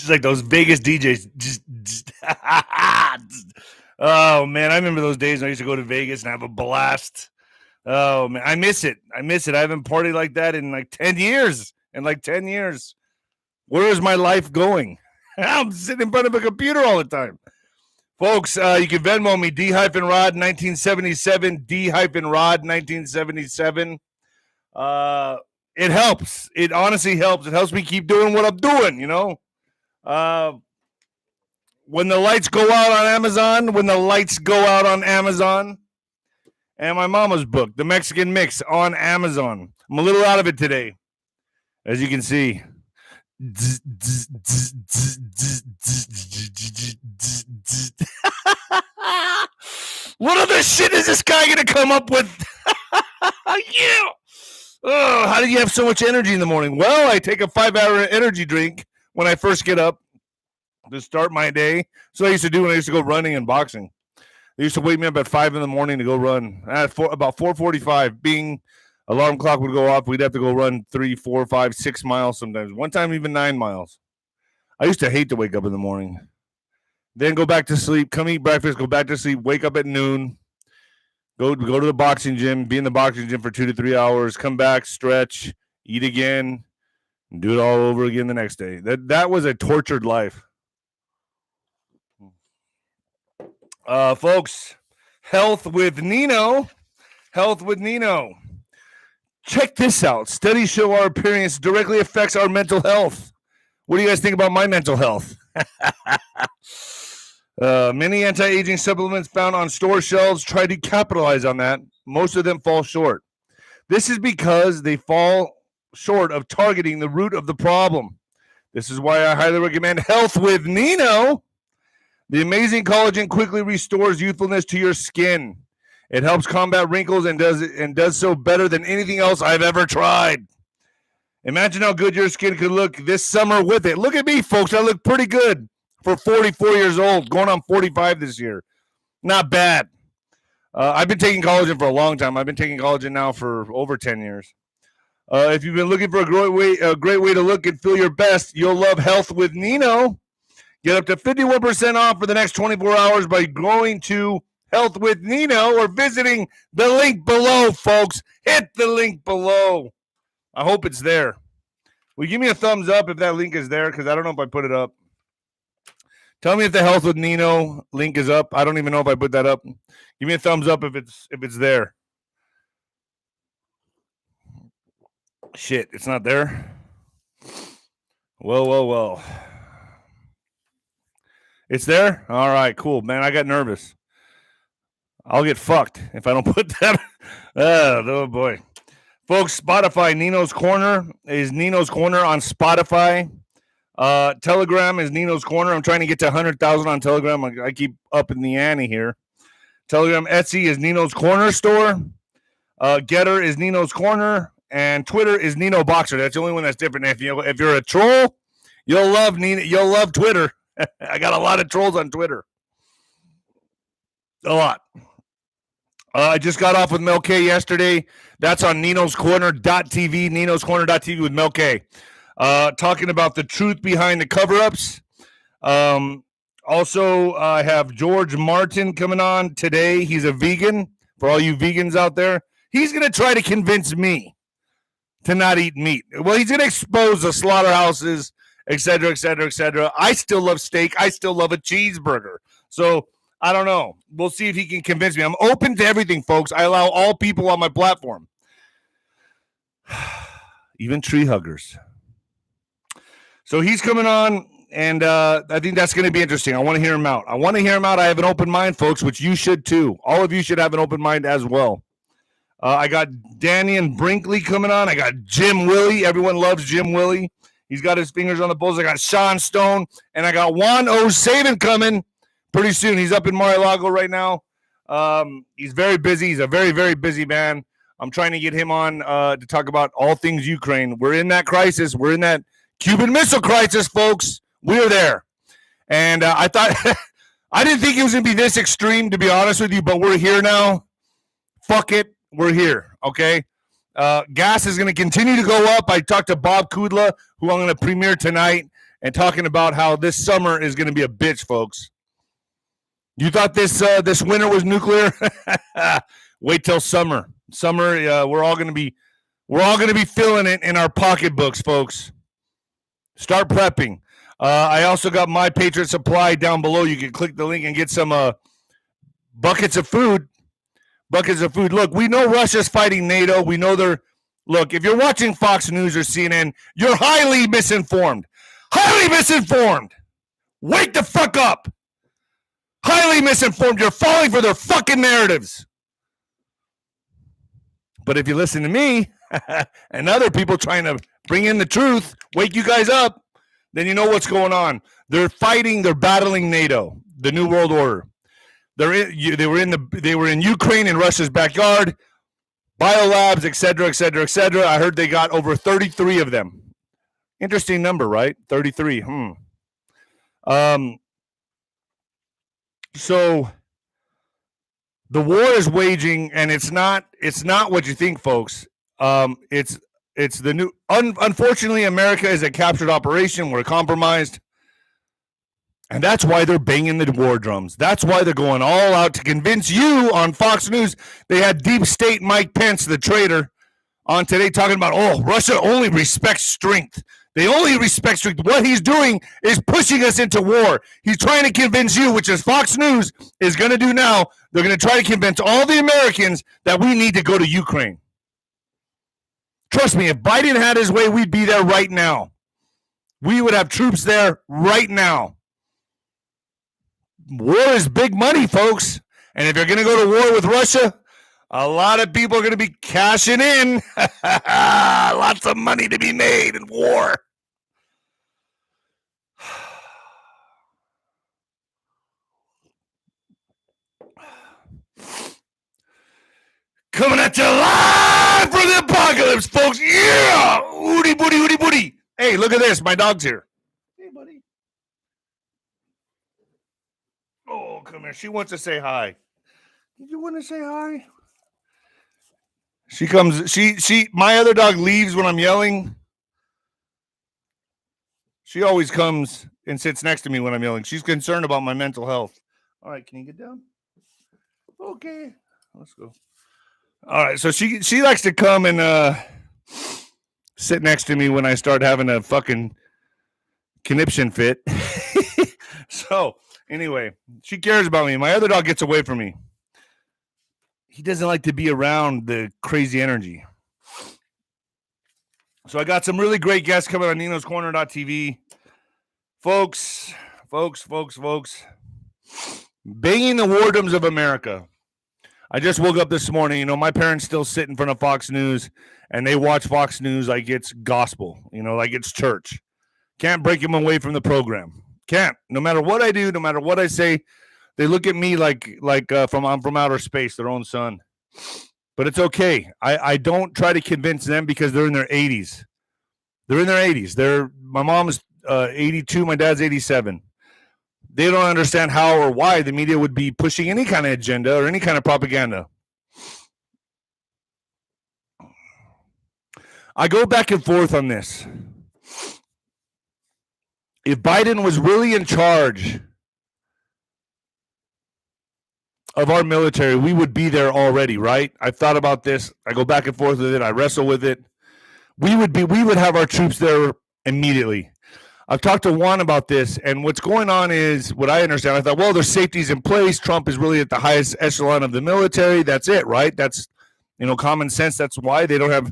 like those Vegas DJs. Oh man, I remember those days when I used to go to Vegas and have a blast. Oh man, I miss it. I haven't partied like that in like 10 years. Where is my life going? I'm sitting in front of a computer all the time. Folks, you can Venmo me, D-Rod 1977, D-Rod 1977. It helps. It honestly helps. It helps me keep doing what I'm doing, you know? When the lights go out on Amazon, and my mama's book, The Mexican Mix, on Amazon. I'm a little out of it today, as you can see. What other shit is this guy going to come up with? Yeah. Oh, how do you have so much energy in the morning? Well, I take a 5-hour energy drink when I first get up to start my day. So I used to do when I used to go running and boxing. They used to wake me up at 5 in the morning to go run. At about 4:45, being alarm clock would go off, we'd have to go run 3, 4, 5, 6 miles sometimes. One time even 9 miles. I used to hate to wake up in the morning. Then go back to sleep, come eat breakfast, go back to sleep, wake up at noon, go to the boxing gym, be in the boxing gym for 2 to 3 hours, come back, stretch, eat again, and do it all over again the next day. That was a tortured life. Folks, Health with Nino. Check this out. Studies show our appearance directly affects our mental health. What do you guys think about my mental health? Many anti-aging supplements found on store shelves try to capitalize on that. Most of them fall short. This is because they fall short of targeting the root of the problem. This is why I highly recommend Health with Nino. The amazing collagen quickly restores youthfulness to your skin. It helps combat wrinkles and does so better than anything else I've ever tried. Imagine how good your skin could look this summer with it. Look at me, folks. I look pretty good for 44 years old, going on 45 this year. Not bad. I've been taking collagen for a long time. I've been taking collagen now for over 10 years. If you've been looking for a great way to look and feel your best, you'll love Health with Nino. Get up to 51% off for the next 24 hours by going to Health with Nino or visiting the link below, folks. Hit the link below. I hope it's there. Will you give me a thumbs up if that link is there? Because I don't know if I put it up. Tell me if the Health with Nino link is up. I don't even know if I put that up. Give me a thumbs up if it's there. Shit, it's not there. Well. It's there? All right, cool. Man, I got nervous. I'll get fucked if I don't put that. Oh, boy. Folks, Spotify, Nino's Corner is Nino's Corner on Spotify. Telegram is Nino's Corner. I'm trying to get to 100,000 on Telegram. I keep up in the ante here. Telegram, Etsy is Nino's Corner store. Getter is Nino's Corner. And Twitter is Nino Boxer. That's the only one that's different. If you're a troll, you'll love Nino. You'll love Twitter. I got a lot of trolls on Twitter. A lot. I just got off with Mel K yesterday. That's on ninoscorner.tv, ninoscorner.tv with Mel K. Talking about the truth behind the cover-ups. Also, I have George Martin coming on today. He's a vegan. For all you vegans out there, he's going to try to convince me to not eat meat. Well, he's going to expose the slaughterhouses, et cetera, et cetera, et cetera. I still love steak. I still love a cheeseburger. So I don't know. We'll see if he can convince me. I'm open to everything, folks. I allow all people on my platform. Even tree huggers. So he's coming on, and I think that's going to be interesting. I want to hear him out. I have an open mind, folks, which you should too. All of you should have an open mind as well. I got Danny and Brinkley coming on. I got Jim Willie. Everyone loves Jim Willie. He's got his fingers on the pulse. I got Sean Stone, and I got Juan O'Savin coming pretty soon. He's up in Mar-a-Lago right now. He's very busy. He's a very, very busy man. I'm trying to get him on to talk about all things Ukraine. We're in that crisis. We're in that Cuban Missile Crisis, folks. We're there. And I thought, I didn't think it was going to be this extreme, to be honest with you, but we're here now. Fuck it. We're here, okay? Gas is going to continue to go up. I talked to Bob Kudla, who I'm going to premiere tonight, and talking about how this summer is going to be a bitch, folks. You thought this winter was nuclear? Wait till summer. Summer, we're all going to be feeling it in our pocketbooks, folks. Start prepping. I also got My Patriot Supply down below. You can click the link and get some buckets of food. Look, we know Russia's fighting NATO. We know they're... Look, if you're watching Fox News or CNN, you're highly misinformed. Highly misinformed. Wake the fuck up. Highly misinformed. You're falling for their fucking narratives. But if you listen to me and other people trying to bring in the truth, wake you guys up, then you know what's going on. They're fighting, they're battling NATO, the New World Order. They were in Ukraine, in Russia's backyard, biolabs, et cetera, et cetera, et cetera. I heard they got over 33 of them. Interesting number, right? 33. So the war is waging, and it's not what you think, folks. It's the new. Unfortunately, America is a captured operation. We're compromised. And that's why they're banging the war drums. That's why they're going all out to convince you on Fox News. They had deep state Mike Pence, the traitor, on today talking about, Russia only respects strength. They only respect strength. What he's doing is pushing us into war. He's trying to convince you, which is Fox News is going to do now. They're going to try to convince all the Americans that we need to go to Ukraine. Trust me, if Biden had his way, we'd be there right now. We would have troops there right now. War is big money, folks. And if you're going to go to war with Russia, a lot of people are going to be cashing in. Lots of money to be made in war. Coming at you live from the apocalypse, folks. Yeah! Woody, booty, woody, booty. Hey, look at this. My dog's here. Hey, buddy. Oh, come here. She wants to say hi. Did you want to say hi? She comes. My other dog leaves when I'm yelling. She always comes and sits next to me when I'm yelling. She's concerned about my mental health. All right, can you get down? Okay. Let's go. All right, so she likes to come and sit next to me when I start having a fucking conniption fit. So, anyway, she cares about me. My other dog gets away from me. He doesn't like to be around the crazy energy. So I got some really great guests coming on Nino's Corner.tv. Folks. Banging the wardrooms of America. I just woke up this morning. My parents still sit in front of Fox News, and they watch Fox News like it's gospel, like it's church. Can't break them away from the program. Can't. No matter what I do, no matter what I say, they look at me like I'm from outer space, their own son. But it's okay. I don't try to convince them because they're in their 80s. They're in their 80s. My mom is 82. My dad's 87. They don't understand how or why the media would be pushing any kind of agenda or any kind of propaganda. I go back and forth on this. If Biden was really in charge of our military, we would be there already, right? I've thought about this. I go back and forth with it. I wrestle with it. We would have our troops there immediately. I've talked to Juan about this, and what's going on is, what I understand, I thought, well, there's safety's in place. Trump is really at the highest echelon of the military. That's it, right? That's, common sense. That's why they don't have,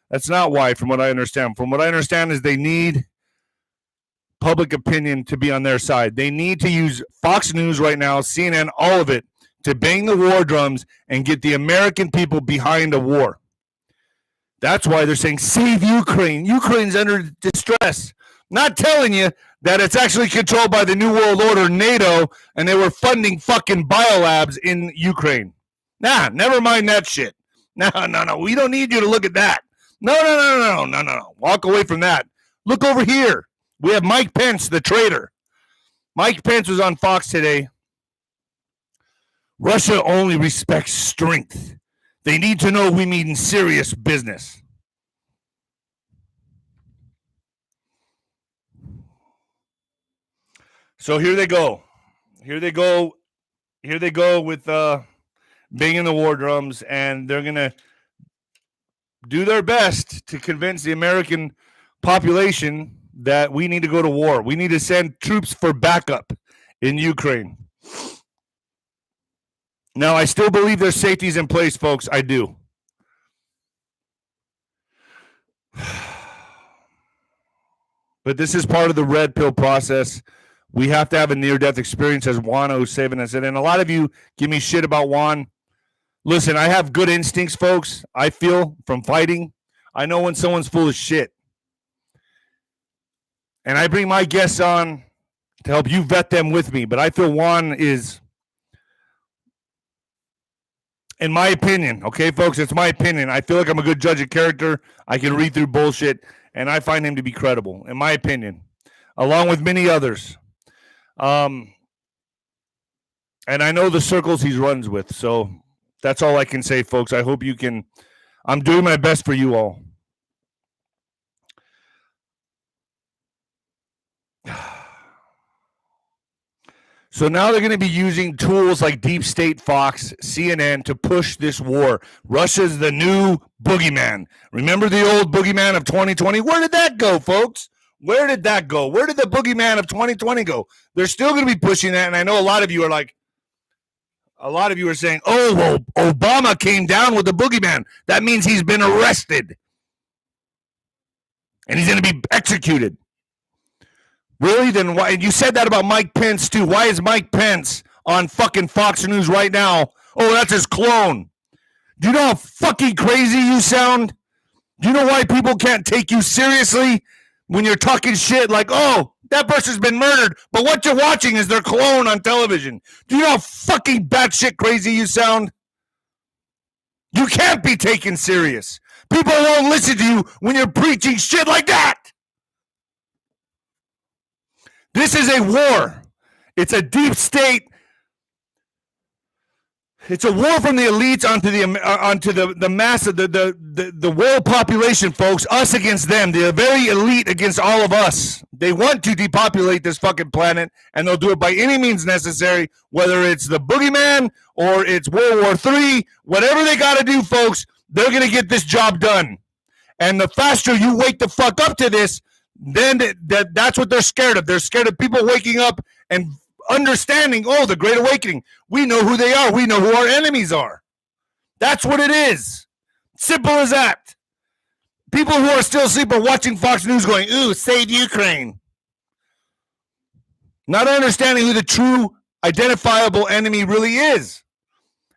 that's not why, from what I understand. From what I understand is they need public opinion to be on their side. They need to use Fox News right now, CNN, all of it, to bang the war drums and get the American people behind a war. That's why they're saying, save Ukraine. Ukraine's under distress. Not telling you that it's actually controlled by the New World Order, NATO, and they were funding fucking biolabs in Ukraine. Nah, never mind that shit. No. We don't need you to look at that. No. Walk away from that. Look over here. We have Mike Pence, the traitor. Mike Pence was on Fox today. Russia only respects strength. They need to know we mean serious business. So here they go. Here they go with banging the war drums, and they're going to do their best to convince the American population that we need to go to war. We need to send troops for backup in Ukraine. Now, I still believe there's safeties in place, folks. I do. But this is part of the red pill process. We have to have a near-death experience, as Juan 07 has said. And a lot of you give me shit about Juan. Listen, I have good instincts, folks. I feel from fighting. I know when someone's full of shit. And I bring my guests on to help you vet them with me. But I feel Juan is, in my opinion, okay, folks, it's my opinion. I feel like I'm a good judge of character. I can read through bullshit, and I find him to be credible, in my opinion, along with many others. And I know the circles he runs with, so that's all I can say, folks. I hope you can. I'm doing my best for you all. So now they're going to be using tools like Deep State, Fox, CNN to push this war. Russia's the new boogeyman. Remember the old boogeyman of 2020? Where did that go, folks? Where did that go? Where did the boogeyman of 2020 go? They're still going to be pushing that, and I know a lot of you are saying, oh, well, Obama came down with the boogeyman. That means he's been arrested, and he's going to be executed. Really? Then why? You said that about Mike Pence, too. Why is Mike Pence on fucking Fox News right now? Oh, that's his clone. Do you know how fucking crazy you sound? Do you know why people can't take you seriously when you're talking shit like, oh, that person's been murdered, but what you're watching is their clone on television? Do you know how fucking batshit crazy you sound? You can't be taken serious. People won't listen to you when you're preaching shit like that. This is a war. It's a deep state. It's a war from the elites onto the mass of the world population, folks. Us against them. The very elite against all of us. They want to depopulate this fucking planet, and they'll do it by any means necessary, whether it's the boogeyman or it's World War III. Whatever they got to do, folks, they're going to get this job done. And the faster you wake the fuck up to this, then that's what they're scared of. They're scared of people waking up and understanding, oh, the Great Awakening. We know who they are. We know who our enemies are. That's what it is. Simple as that. People who are still asleep are watching Fox News going, ooh, save Ukraine. Not understanding who the true identifiable enemy really is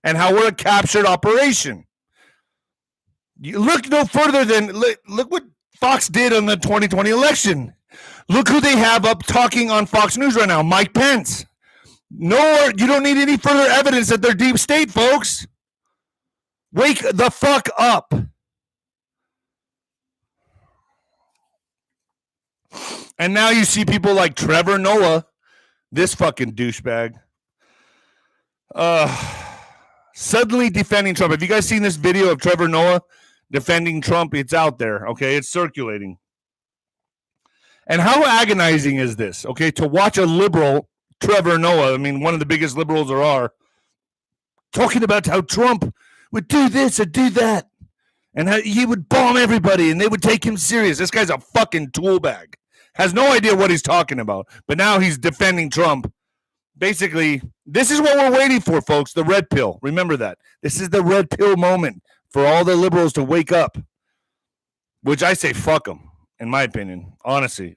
and how we're a captured operation. You look no further than, look what Fox did on the 2020 election. Look who they have up talking on Fox News right now, Mike Pence. No, you don't need any further evidence that they're deep state, folks. Wake the fuck up. And now you see people like Trevor Noah, this fucking douchebag, suddenly defending Trump. Have you guys seen this video of Trevor Noah defending Trump? It's out there, okay? It's circulating. And how agonizing is this, okay, to watch a liberal, Trevor Noah, I mean, one of the biggest liberals there are, talking about how Trump would do this or do that, and how he would bomb everybody, and they would take him serious. This guy's a fucking tool bag. Has no idea what he's talking about, but now he's defending Trump. Basically, this is what we're waiting for, folks, the red pill. Remember that. This is the red pill moment for all the liberals to wake up, which I say fuck them. In my opinion, honestly,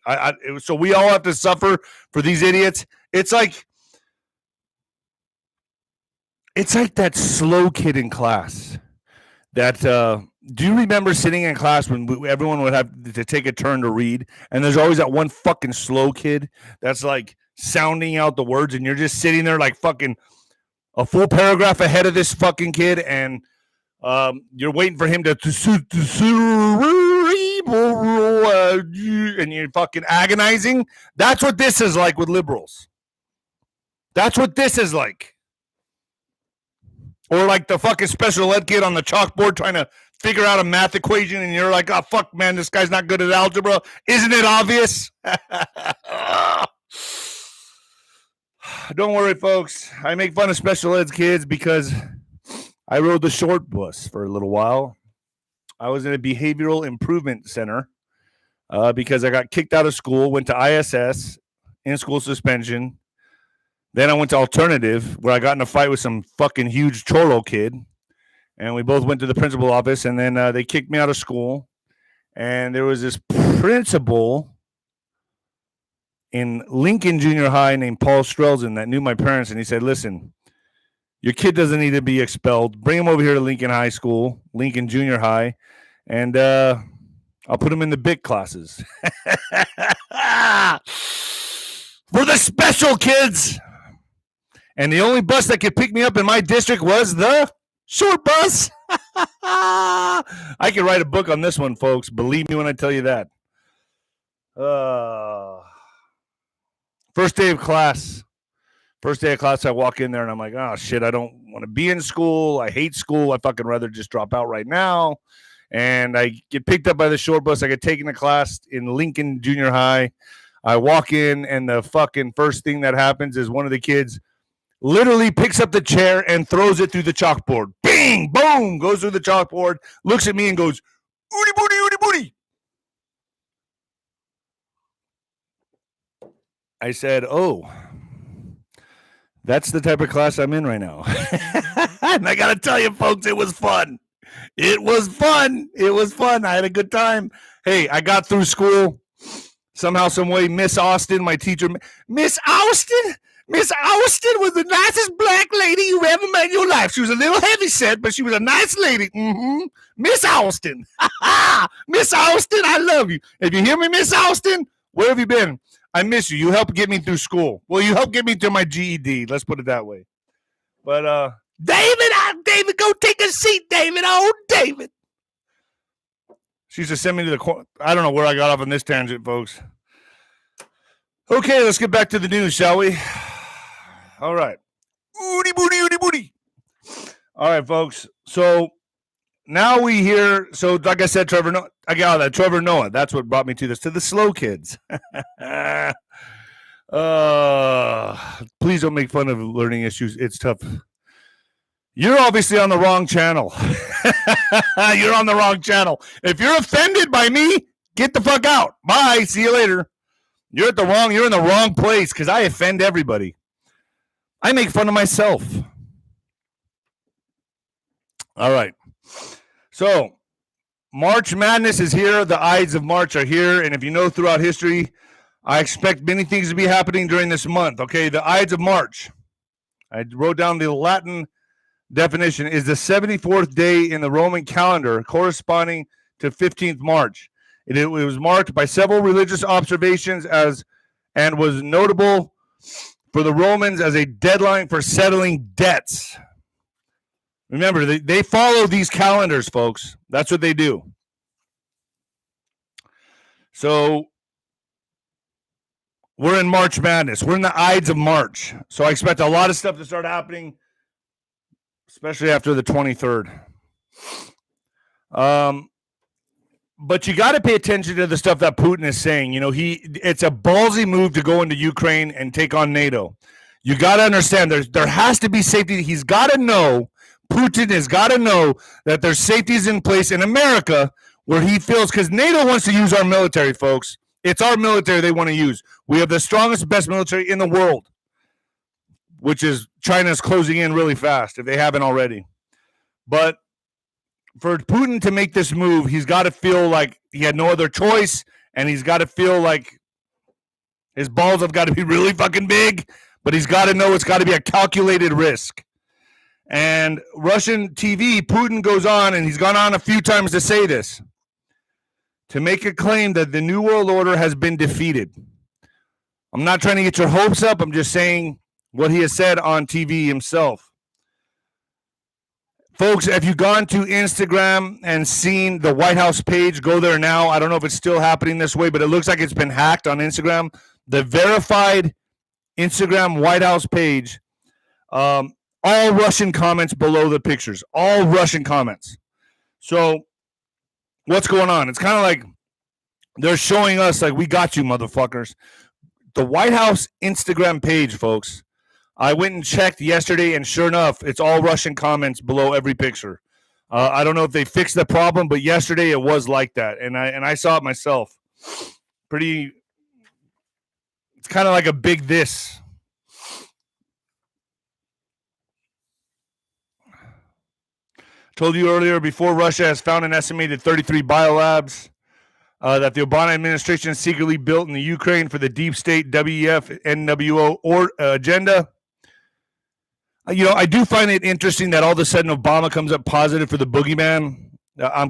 so we all have to suffer for these idiots. It's like that slow kid in class. That do you remember sitting in class when everyone would have to take a turn to read, and there's always that one fucking slow kid that's like sounding out the words, and you're just sitting there like fucking a full paragraph ahead of this fucking kid, and you're waiting for him to and you're fucking agonizing. That's what this is like with liberals. That's what this is like. Or like the fucking special ed kid on the chalkboard trying to figure out a math equation, and you're like, oh, fuck, man, this guy's not good at algebra. Isn't it obvious? Don't worry, folks. I make fun of special ed kids because I rode the short bus for a little while. I was in a behavioral improvement center because I got kicked out of school, went to ISS, in school suspension. Then I went to alternative where I got in a fight with some fucking huge cholo kid. And we both went to the principal office, and then they kicked me out of school. And there was this principal in Lincoln Junior High named Paul Strelzin that knew my parents, and he said, listen, your kid doesn't need to be expelled. Bring him over here to Lincoln High School, Lincoln Junior High, and I'll put him in the big classes. For the special kids. And the only bus that could pick me up in my district was the short bus. I could write a book on this one, folks. Believe me when I tell you that. First day of class. I walk in there and I'm like, oh, shit, I don't want to be in school. I hate school. I fucking rather just drop out right now. And I get picked up by the short bus. I get taken to class in Lincoln Junior High. I walk in, and the fucking first thing that happens is one of the kids literally picks up the chair and throws it through the chalkboard. Bing, boom, goes through the chalkboard, looks at me and goes, "Ooty booty, ooty booty." I said, oh, that's the type of class I'm in right now. And I got to tell you, folks, it was fun. It was fun. I had a good time. Hey, I got through school. Somehow, some way, Miss Austin, my teacher, Miss Austin was the nicest black lady you ever met in your life. She was a little heavy set, but she was a nice lady. Mm-hmm. Miss Austin. Miss Austin, I love you. If you hear me, Miss Austin, where have you been? I miss you. You helped get me through school. Well, you helped get me through my GED. Let's put it that way. But, David, go take a seat, David. Oh, David. She used to send me to the corner. I don't know where I got off on this tangent, folks. Okay, let's get back to the news, shall we? All right. Ooty booty, ooty booty. All right, folks. So now we hear. So, like I said, Trevor Noah. That's what brought me to this. To the slow kids. Please don't make fun of learning issues. It's tough. You're obviously on the wrong channel. You're on the wrong channel. If you're offended by me, get the fuck out. Bye. See you later. You're in the wrong place because I offend everybody. I make fun of myself. All right. So, March Madness is here. The Ides of March are here. And if you know throughout history, I expect many things to be happening during this month. Okay, the Ides of March. I wrote down the Latin definition is the 74th day in the Roman calendar corresponding to 15th March. It was marked by several religious observations and was notable for the Romans as a deadline for settling debts. Remember, they follow these calendars, folks. That's what they do. So we're in March Madness. We're in the Ides of March. So I expect a lot of stuff to start happening, especially after the 23rd. But you got to pay attention to the stuff that Putin is saying. You know, it's a ballsy move to go into Ukraine and take on NATO. You got to understand there has to be safety. He's got to know, Putin has got to know that there's safeties in place in America where he feels, because NATO wants to use our military, folks. It's our military they want to use. We have the strongest, best military in the world, which is China's closing in really fast if they haven't already. But for Putin to make this move, he's got to feel like he had no other choice, and he's got to feel like his balls have got to be really fucking big, but he's got to know it's got to be a calculated risk. And Russian TV, Putin goes on, and he's gone on a few times to say this, to make a claim that the New World Order has been defeated. I'm not trying to get your hopes up. I'm just saying what he has said on TV himself. Folks, have you gone to Instagram and seen the White House page? Go there now. I don't know if it's still happening this way, but it looks like it's been hacked on Instagram. The verified Instagram White House page, all Russian comments below the pictures. All Russian comments. So what's going on? It's kind of like they're showing us like, we got you, motherfuckers. The White House Instagram page, folks, I went and checked yesterday, and sure enough, it's all Russian comments below every picture. I don't know if they fixed the problem, but yesterday it was like that, and I saw it myself. Pretty. It's kind of like a big this. Told you earlier, before Russia has found an estimated 33 biolabs that the Obama administration secretly built in the Ukraine for the deep state WEF NWO agenda. I do find it interesting that all of a sudden Obama comes up positive for the boogeyman. I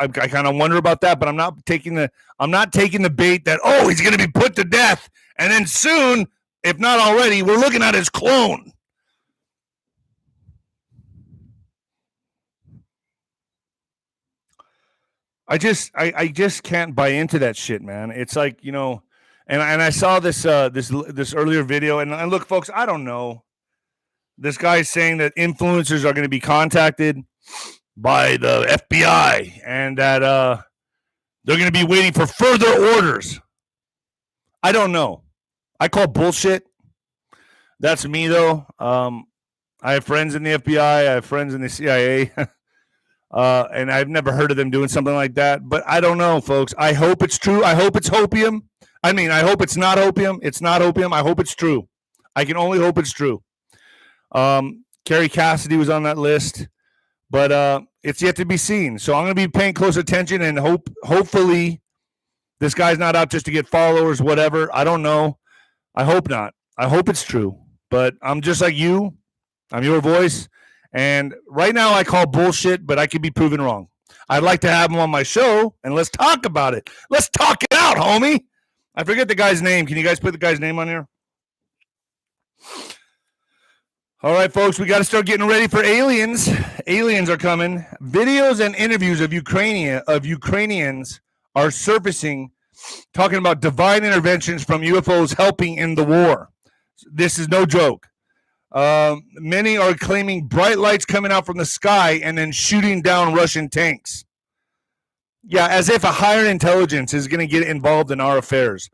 kind of wonder about that, but I'm not taking the bait that he's going to be put to death, and then soon, if not already, we're looking at his clone. I just can't buy into that shit, man. It's like, and I saw this earlier video, and look, folks, I don't know. This guy's saying that influencers are going to be contacted by the FBI and that they're going to be waiting for further orders. I don't know. I call bullshit. That's me, though. I have friends in the FBI. I have friends in the CIA. And I've never heard of them doing something like that. But I don't know, folks. I hope it's true. I hope it's hopium. I mean, I hope it's not opium. It's not opium. I hope it's true. I can only hope it's true. Carrie Cassidy was on that list, but it's yet to be seen. So I'm going to be paying close attention and hopefully this guy's not out just to get followers, whatever. I don't know. I hope not. I hope it's true. But I'm just like you. I'm your voice. And right now I call bullshit, but I could be proven wrong. I'd like to have him on my show, and let's talk about it. Let's talk it out, homie. I forget the guy's name. Can you guys put the guy's name on here? All right, folks, we got to start getting ready for aliens. Aliens are coming. Videos and interviews of Ukrainians are surfacing, talking about divine interventions from UFOs helping in the war. This is no joke. Many are claiming bright lights coming out from the sky and then shooting down Russian tanks. Yeah, as if a higher intelligence is going to get involved in our affairs.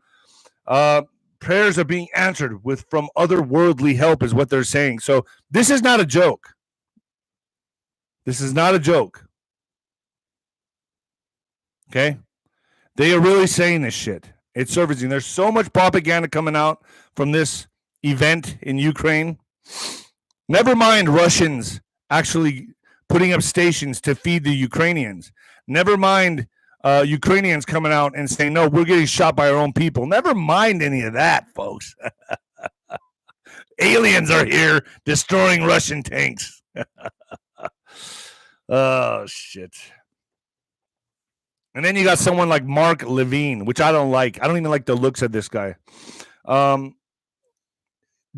Prayers are being answered from otherworldly help is what they're saying. So this is not a joke. This is not a joke. Okay? They are really saying this shit. It's surfacing. There's so much propaganda coming out from this event in Ukraine. Never mind Russians actually putting up stations to feed the Ukrainians. Never mind Ukrainians coming out and saying, no, we're getting shot by our own people. Never mind any of that, folks. Aliens are here destroying Russian tanks. Oh, shit. And then you got someone like Mark Levine, which I don't like. I don't even like the looks of this guy.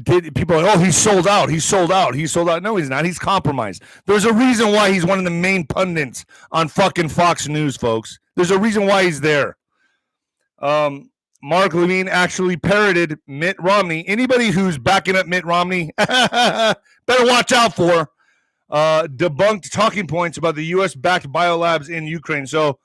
People are like, he's sold out. He's sold out. He's sold out. No, he's not. He's compromised. There's a reason why he's one of the main pundits on fucking Fox News, folks. There's a reason why he's there. Mark Levine actually parroted Mitt Romney. Anybody who's backing up Mitt Romney, better watch out for debunked talking points about the U.S.-backed biolabs in Ukraine. So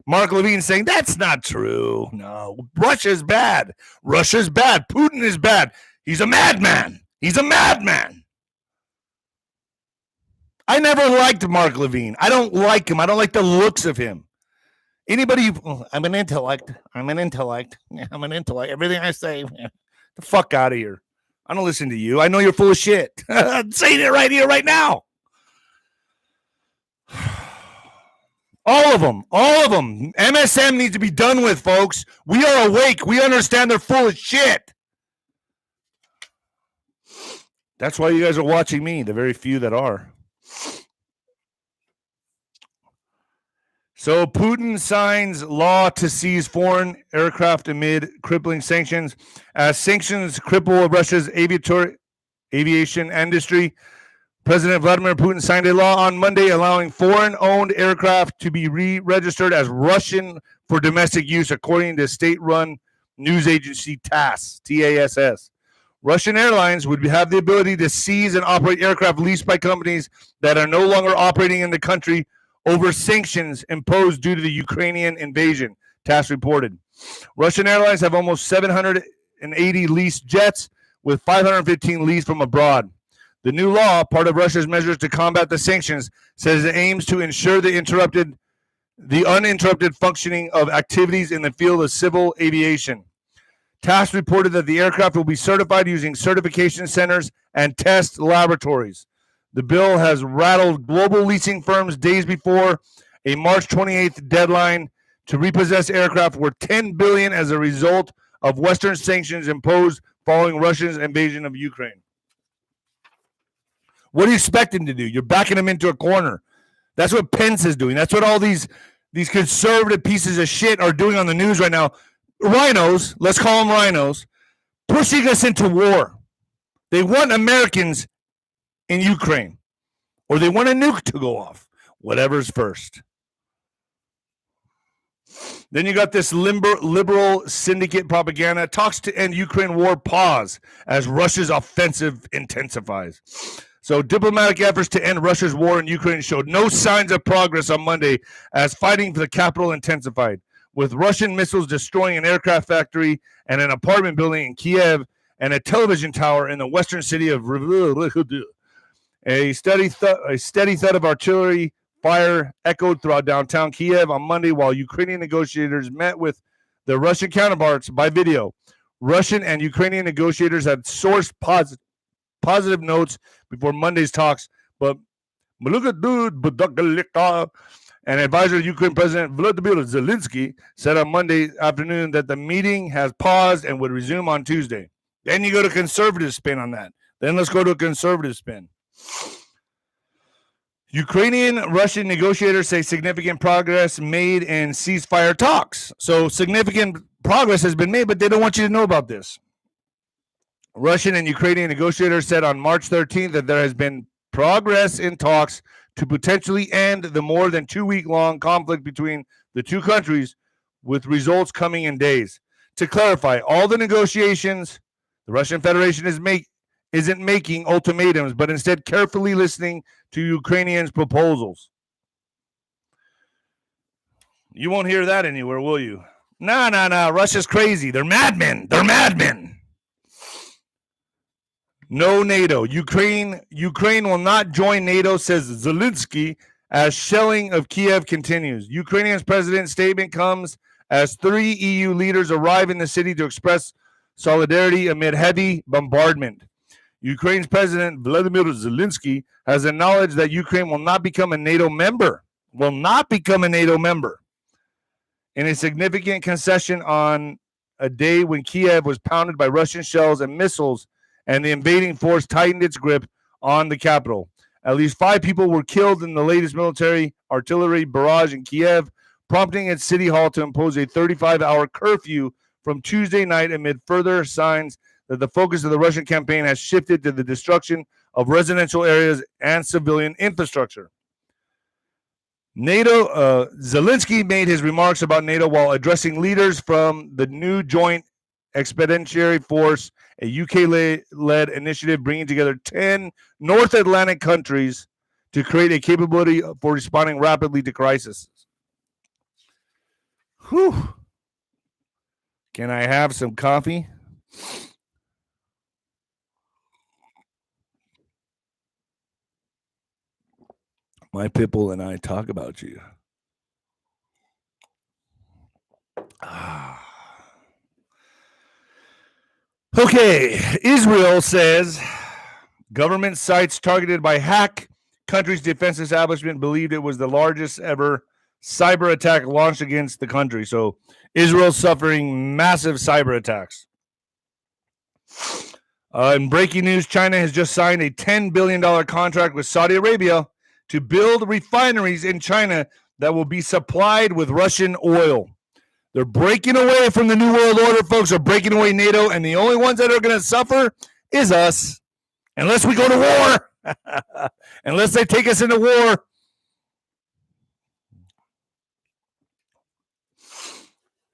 Mark Levine saying, that's not true. No, Russia's bad. Russia's bad. Putin is bad. He's a madman. He's a madman. I never liked Mark Levine. I don't like him. I don't like the looks of him. Anybody, I'm an intellect. I'm an intellect. Everything I say, the fuck out of here. I don't listen to you. I know you're full of shit. I'm saying it right here, right now. All of them. MSM needs to be done with, folks. We are awake. We understand they're full of shit. That's why you guys are watching me, the very few that are. So Putin signs law to seize foreign aircraft amid crippling sanctions. As sanctions cripple Russia's aviation industry, President Vladimir Putin signed a law on Monday allowing foreign-owned aircraft to be re-registered as Russian for domestic use, according to state-run news agency TASS. Russian airlines would have the ability to seize and operate aircraft leased by companies that are no longer operating in the country over sanctions imposed due to the Ukrainian invasion, TASS reported. Russian airlines have almost 780 leased jets, with 515 leads from abroad. The new law, part of Russia's measures to combat the sanctions, says it aims to ensure the uninterrupted functioning of activities in the field of civil aviation. TASS reported that the aircraft will be certified using certification centers and test laboratories. The bill has rattled global leasing firms days before a March 28th deadline to repossess aircraft worth $10 billion as a result of Western sanctions imposed following Russia's invasion of Ukraine. What do you expect him to do? You're backing him into a corner. That's what Pence is doing. That's what all these conservative pieces of shit are doing on the news right now. Rhinos, let's call them rhinos, pushing us into war. They want Americans in Ukraine, or they want a nuke to go off. Whatever's first. Then you got this liberal syndicate propaganda. Talks to end Ukraine war pause as Russia's offensive intensifies. So diplomatic efforts to end Russia's war in Ukraine showed no signs of progress on Monday as fighting for the capital intensified, with Russian missiles destroying an aircraft factory and an apartment building in Kiev and a television tower in the western city of a steady thud of artillery fire echoed throughout downtown Kiev on Monday while Ukrainian negotiators met with their Russian counterparts by video. Russian and Ukrainian negotiators had sourced positive notes before Monday's talks, but an advisor to Ukraine President Volodymyr Zelensky said on Monday afternoon that the meeting has paused and would resume on Tuesday. Then you go to conservative spin on that. Then let's go to a conservative spin. Ukrainian-Russian negotiators say significant progress made in ceasefire talks. So significant progress has been made, but they don't want you to know about this. Russian and Ukrainian negotiators said on March 13th that there has been progress in talks to potentially end the more than 2-week-long conflict between the two countries, with results coming in days. To clarify, all the negotiations, the Russian Federation isn't making ultimatums, but instead carefully listening to Ukrainians' proposals. You won't hear that anywhere, will you? No. Russia's crazy. They're madmen. No NATO. Ukraine will not join NATO, says Zelensky, as shelling of Kiev continues. Ukrainian's president's statement comes as 3 EU leaders arrive in the city to express solidarity amid heavy bombardment. Ukraine's president, Volodymyr Zelensky, has acknowledged that Ukraine will not become a NATO member. In a significant concession on a day when Kiev was pounded by Russian shells and missiles, and the invading force tightened its grip on the capital. At least 5 people were killed in the latest military artillery barrage in Kiev, prompting its city hall to impose a 35-hour curfew from Tuesday night amid further signs that the focus of the Russian campaign has shifted to the destruction of residential areas and civilian infrastructure. Zelensky made his remarks about NATO while addressing leaders from the new Joint Expeditionary Force, a UK-led initiative bringing together 10 North Atlantic countries to create a capability for responding rapidly to crises. Whew. Can I have some coffee? My pitbull and I talk about you. Okay, Israel says government sites targeted by hack. Country's defense establishment believed it was the largest ever cyber attack launched against the country. So Israel's suffering massive cyber attacks. In breaking news, China has just signed a $10 billion contract with Saudi Arabia to build refineries in China that will be supplied with Russian oil. They're breaking away from the New World Order, folks. They're breaking away NATO, and the only ones that are going to suffer is us, unless we go to war, unless they take us into war.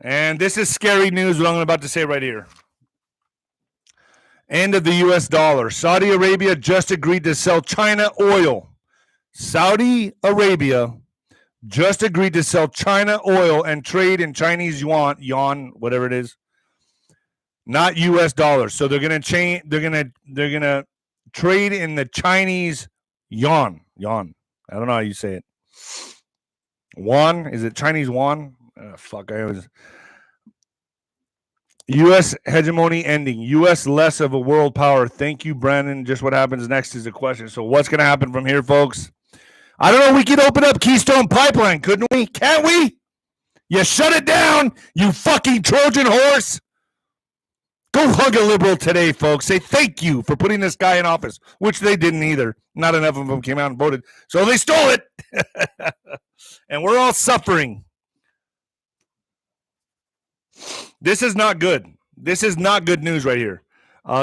And this is scary news, what I'm about to say right here. End of the U.S. dollar. Saudi Arabia just agreed to sell China oil. Saudi Arabia just agreed to sell China oil and trade in Chinese yuan, whatever it is, not U.S. dollars. So they're gonna change. They're gonna trade in the Chinese yuan. Yuan. I don't know how you say it. Yuan? Is it Chinese yuan? Fuck. I was. U.S. hegemony ending. U.S. less of a world power. Thank you, Brandon. Just what happens next is the question. So what's going to happen from here, folks? I don't know. We could open up Keystone Pipeline, couldn't we? Can't we? You shut it down, you fucking Trojan horse. Go hug a liberal today, folks. Say thank you for putting this guy in office, which they didn't either. Not enough of them came out and voted. So they stole it. And we're all suffering. This is not good. This is not good news right here.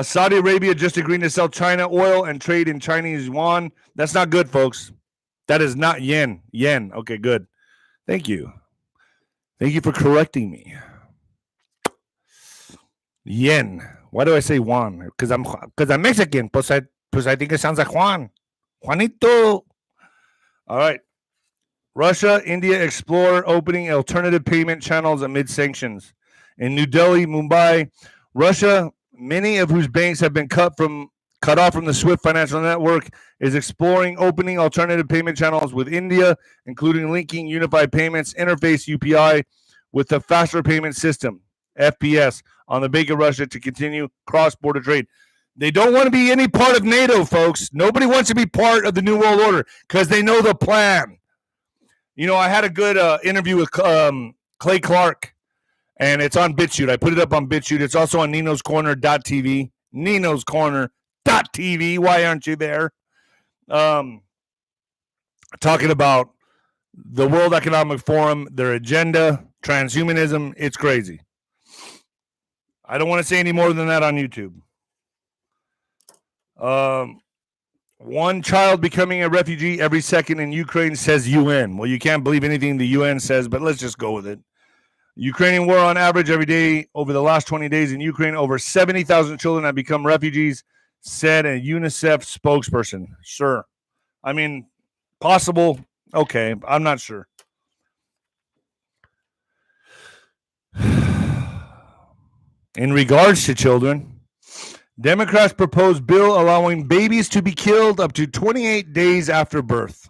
Saudi Arabia just agreed to sell China oil and trade in Chinese yuan. That's not good, folks. That is not yen. Yen. Okay, good. Thank you. Thank you for correcting me. Yen. Why do I say Juan? Because I'm Mexican. Pues I think it sounds like Juan. Juanito. All right. Russia, India explore opening alternative payment channels amid sanctions. In New Delhi, Mumbai, Russia, many of whose banks have been cut off from the SWIFT financial network, is exploring opening alternative payment channels with India, including linking Unified Payments Interface UPI with the Faster Payment System FPS on the Bank of Russia to continue cross-border trade. They don't want to be any part of NATO, folks. Nobody wants to be part of the New World Order because they know the plan. You know, I had a good interview with Clay Clark, and it's on BitChute. I put it up on BitChute. It's also on ninoscorner.tv. ninoscorner.tv. Why aren't you there? Talking about the World Economic Forum, their agenda, transhumanism. It's crazy. I don't want to say any more than that on YouTube. One child becoming a refugee every second in Ukraine, says UN. Well, you can't believe anything the UN says, but let's just go with it. Ukrainian war on average every day over the last 20 days in Ukraine. Over 70,000 children have become refugees, said a UNICEF spokesperson. Sure. I mean, possible. Okay. I'm not sure. In regards to children, Democrats proposed bill allowing babies to be killed up to 28 days after birth.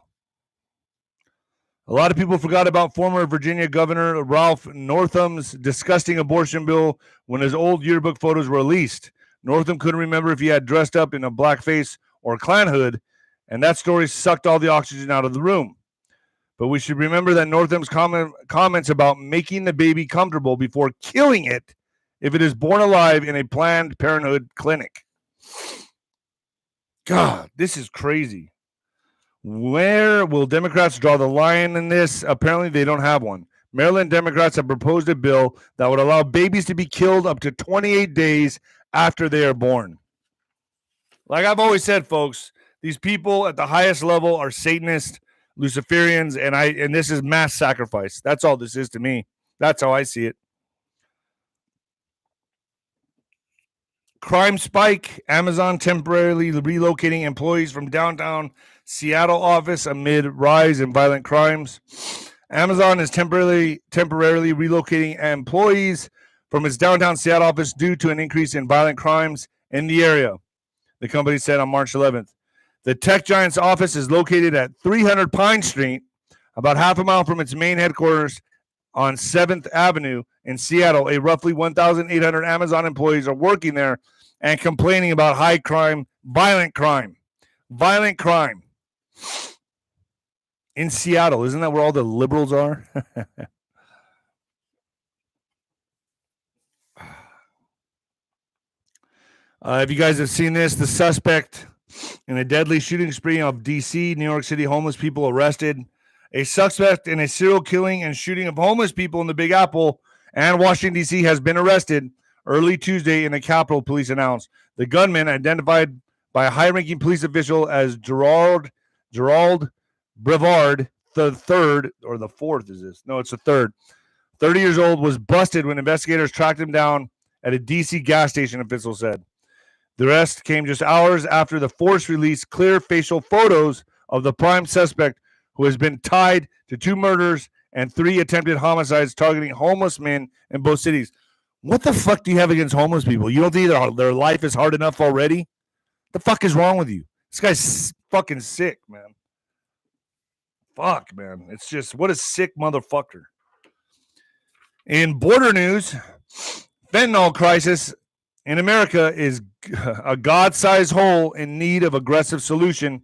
A lot of people forgot about former Virginia Governor Ralph Northam's disgusting abortion bill when his old yearbook photos were released. Northam couldn't remember if he had dressed up in a blackface or Klan hood, and that story sucked all the oxygen out of the room. But we should remember that Northam's comments about making the baby comfortable before killing it if it is born alive in a Planned Parenthood clinic. God, this is crazy. Where will Democrats draw the line in this? Apparently, they don't have one. Maryland Democrats have proposed a bill that would allow babies to be killed up to 28 days after they are born. Like I've always said, folks, these people at the highest level are Satanists, Luciferians, and this is mass sacrifice. That's all this is to me. That's how I see it. Crime spike. Amazon temporarily relocating employees from downtown Seattle office amid rise in violent crimes. Amazon is temporarily relocating employees from its downtown Seattle office due to an increase in violent crimes in the area, the company said on March 11th. The tech giant's office is located at 300 Pine Street, about half a mile from its main headquarters on 7th Avenue in Seattle. A roughly 1,800 Amazon employees are working there and complaining about high crime, violent crime in Seattle. Isn't that where all the liberals are? If you guys have seen this, the suspect in a deadly shooting spree of D.C., New York City, homeless people arrested. A suspect in a serial killing and shooting of homeless people in the Big Apple and Washington, D.C. has been arrested early Tuesday in the Capitol, police announced. The gunman, identified by a high-ranking police official as Gerald Brevard, the third, or the fourth is this? No, it's the third. 30 years old, was busted when investigators tracked him down at a D.C. gas station, officials said. The arrest came just hours after the force released clear facial photos of the prime suspect, who has been tied to 2 murders and 3 attempted homicides targeting homeless men in both cities. What the fuck do you have against homeless people? You don't think their life is hard enough already? The fuck is wrong with you? This guy's fucking sick, man. Fuck, man. It's just, what a sick motherfucker. In border news, fentanyl crisis in America is a God-sized hole in need of aggressive solution.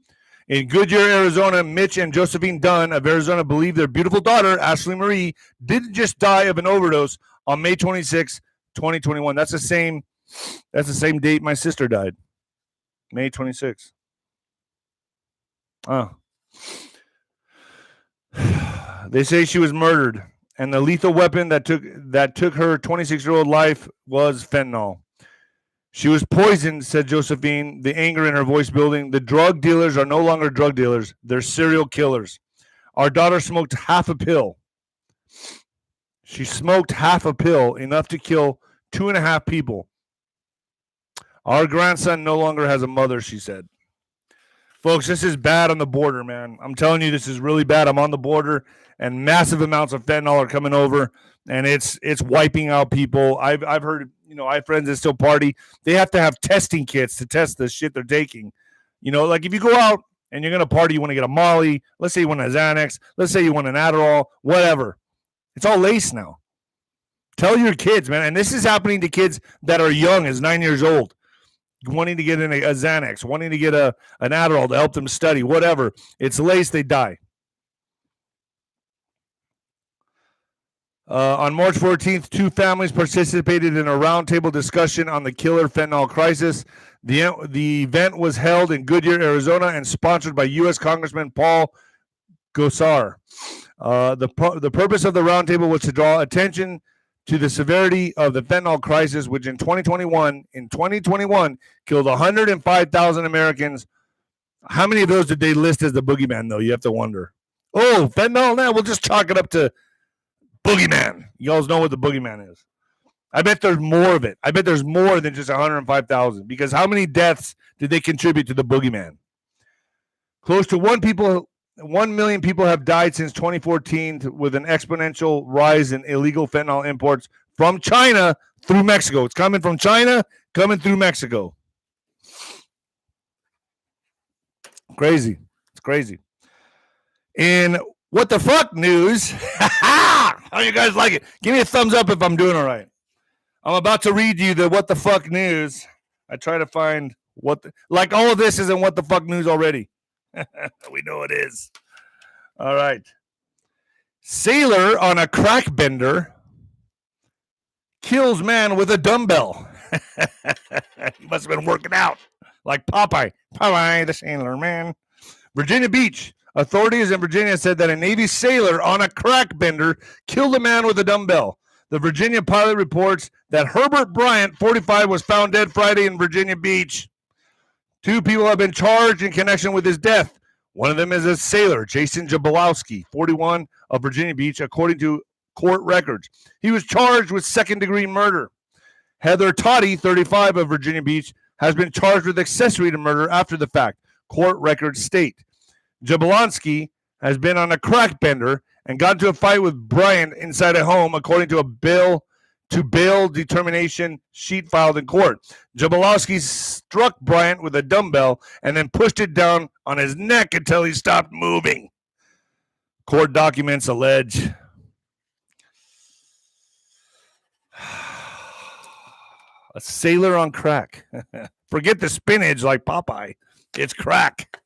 In Goodyear, Arizona, Mitch and Josephine Dunn of Arizona believe their beautiful daughter, Ashley Marie, didn't just die of an overdose on May 26, 2021. That's the same date my sister died. May 26. Oh. They say she was murdered, and the lethal weapon that took her 26-year-old life was fentanyl. She was poisoned, said Josephine, the anger in her voice building. The drug dealers are no longer drug dealers. They're serial killers. Our daughter smoked half a pill. She smoked half a pill, enough to kill 2.5 people. Our grandson no longer has a mother, she said. Folks, this is bad on the border, man. I'm telling you, this is really bad. I'm on the border, and massive amounts of fentanyl are coming over, and it's wiping out people. I've heard, I have friends that still party. They have to have testing kits to test the shit they're taking. Like if you go out and you're going to party, you want to get a Molly. Let's say you want a Xanax. Let's say you want an Adderall, whatever. It's all laced now. Tell your kids, man. And this is happening to kids that are young, as 9 years old, wanting to get in a Xanax, wanting to get an Adderall to help them study, whatever. It's laced, they die. On March 14th, 2 families participated in a roundtable discussion on the killer fentanyl crisis. The event was held in Goodyear, Arizona, and sponsored by U.S. Congressman Paul Gosar. The purpose of the roundtable was to draw attention to the severity of the fentanyl crisis, which in 2021 killed 105,000 Americans. How many of those did they list as the boogeyman, though? You have to wonder. Oh, fentanyl? Now we'll just chalk it up to boogeyman. You guys know what the boogeyman is. I bet there's more of it. I bet there's more than just 105,000, because how many deaths did they contribute to the boogeyman? Close to 1 million people have died since 2014, with an exponential rise in illegal fentanyl imports from China through Mexico. It's coming from China, coming through Mexico. Crazy. It's crazy. In what the fuck news? How you guys like it? Give me a thumbs up if I'm doing all right. I'm about to read you the what the fuck news. I try to find like all of this isn't what the fuck news already. We know it is. All right. Sailor on a crack bender kills man with a dumbbell. He must have been working out like Popeye. Popeye the sailor, man. Virginia Beach. Authorities in Virginia said that a Navy sailor on a crack bender killed a man with a dumbbell. The Virginia Pilot reports that Herbert Bryant, 45, was found dead Friday in Virginia Beach. 2 people have been charged in connection with his death. One of them is a sailor, Jason Jablowski, 41, of Virginia Beach, according to court records. He was charged with second-degree murder. Heather Toddy, 35, of Virginia Beach, has been charged with accessory to murder after the fact, court records state. Jablonski has been on a crack bender and got into a fight with Bryant inside a home, according to a bail determination sheet filed in court. Jablowski struck Bryant with a dumbbell and then pushed it down on his neck until he stopped moving. Court documents allege a sailor on crack. Forget the spinach like Popeye. It's crack.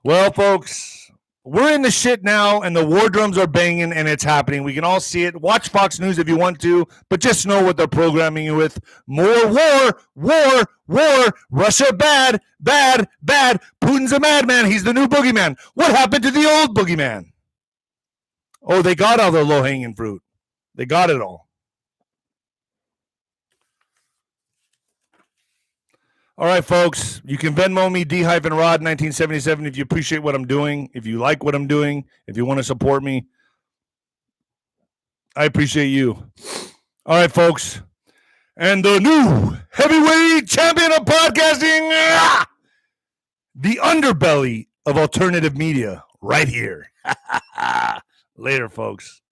Well, folks, we're in the shit now, and the war drums are banging, and it's happening. We can all see it. Watch Fox News if you want to, but just know what they're programming you with. More war, war, war. Russia bad, bad, bad. Putin's a madman. He's the new boogeyman. What happened to the old boogeyman? Oh, they got all the low-hanging fruit. They got it all. All right, folks, you can Venmo me D-Rod 1977 if you appreciate what I'm doing, if you like what I'm doing, if you want to support me. I appreciate you. All right, folks. And the new heavyweight champion of podcasting, the underbelly of alternative media, right here. Later, folks.